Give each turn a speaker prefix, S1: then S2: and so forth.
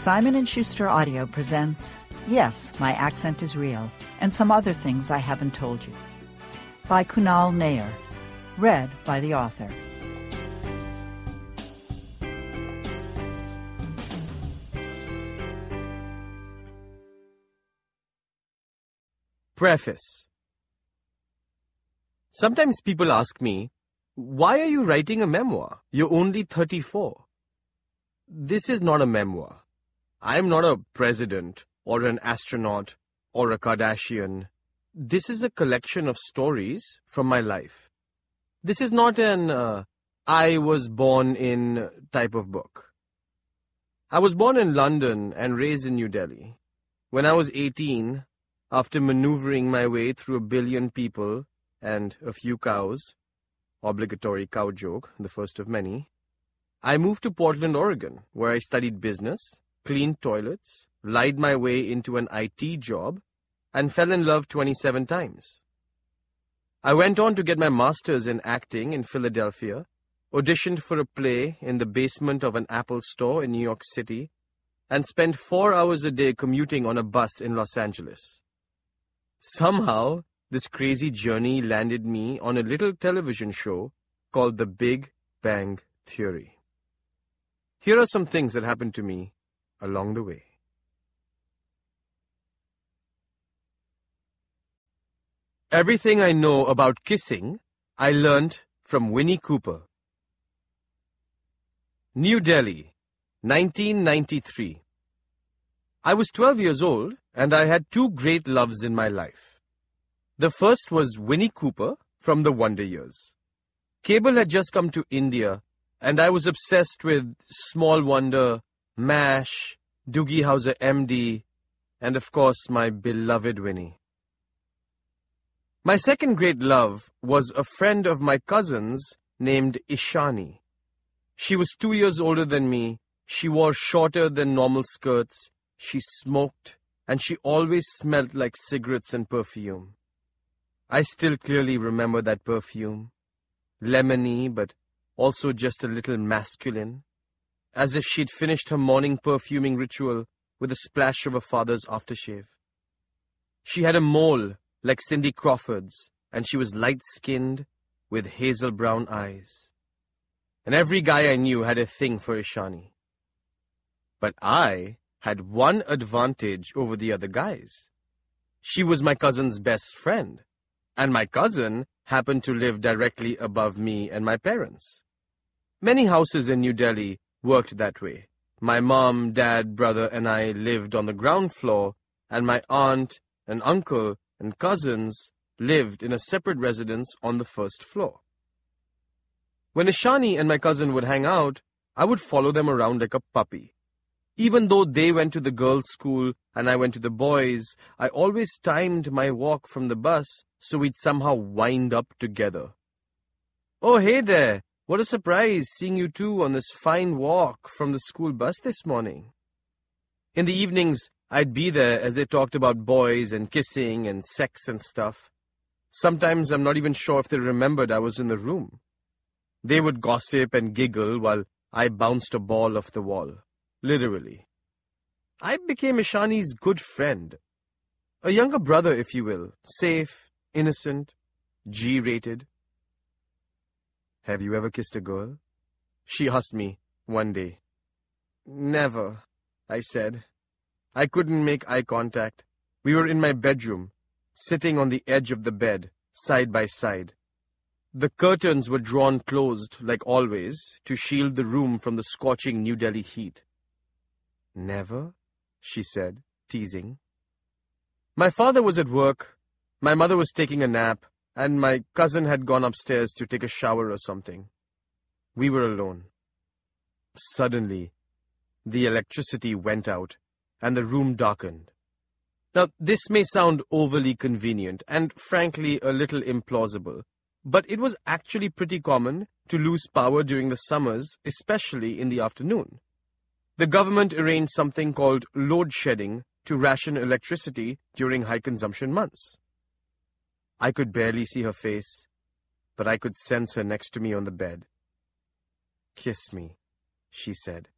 S1: Simon & Schuster Audio presents Yes, My Accent is Real, and Some Other Things I Haven't Told You, by Kunal Nayyar, read by the author.
S2: Preface. Sometimes people ask me, why are you writing a memoir? You're only 34. This is not a memoir. I am not a president or an astronaut or a Kardashian. This is a collection of stories from my life. This is not an I was born in type of book. I was born in London and raised in New Delhi. When I was 18, after maneuvering my way through 1 billion people and a few cows, obligatory cow joke, the first of many, I moved to Portland, Oregon, where I studied business, cleaned toilets, lied my way into an IT job, and fell in love 27 times. I went on to get my master's in acting in Philadelphia, auditioned for a play in the basement of an Apple store in New York City, and spent 4 hours a day commuting on a bus in Los Angeles. Somehow, this crazy journey landed me on a little television show called The Big Bang Theory. Here are some things that happened to me along the way. Everything I know about kissing, I learned from Winnie Cooper. New Delhi, 1993. I was 12 years old, and I had 2 great loves in my life. The first was Winnie Cooper from the Wonder Years. Cable had just come to India, and I was obsessed with Small Wonder, MASH, Doogie Howser MD, and of course my beloved Winnie. My second great love was a friend of my cousin's named Ishani. She was 2 years older than me, she wore shorter than normal skirts, she smoked, and she always smelled like cigarettes and perfume. I still clearly remember that perfume, lemony but also just a little masculine, as if she'd finished her morning perfuming ritual with a splash of her father's aftershave. She had a mole like Cindy Crawford's, and she was light-skinned with hazel brown eyes. And every guy I knew had a thing for Ishani. But I had one advantage over the other guys. She was my cousin's best friend, and my cousin happened to live directly above me and my parents. Many houses in New Delhi worked that way. My mom, dad, brother, and I lived on the ground floor, and my aunt and uncle and cousins lived in a separate residence on the first floor. When Ishani and my cousin would hang out, I would follow them around like a puppy. Even though they went to the girls' school and I went to the boys', I always timed my walk from the bus so we'd somehow wind up together. "Oh, hey there! What a surprise seeing you two on this fine walk from the school bus this morning." In the evenings, I'd be there as they talked about boys and kissing and sex and stuff. Sometimes I'm not even sure if they remembered I was in the room. They would gossip and giggle while I bounced a ball off the wall. Literally. I became Ishani's good friend. A younger brother, if you will. Safe, innocent, G-rated. "Have you ever kissed a girl?" she asked me one day. "Never," I said. I couldn't make eye contact. We were in my bedroom, sitting on the edge of the bed, side by side. The curtains were drawn closed, like always, to shield the room from the scorching New Delhi heat. "Never?" she said, teasing. My father was at work, my mother was taking a nap, and my cousin had gone upstairs to take a shower or something. We were alone. Suddenly, the electricity went out, and the room darkened. Now, this may sound overly convenient, and frankly a little implausible, but it was actually pretty common to lose power during the summers, especially in the afternoon. The government arranged something called load shedding to ration electricity during high-consumption months. I could barely see her face, but I could sense her next to me on the bed. "Kiss me," she said.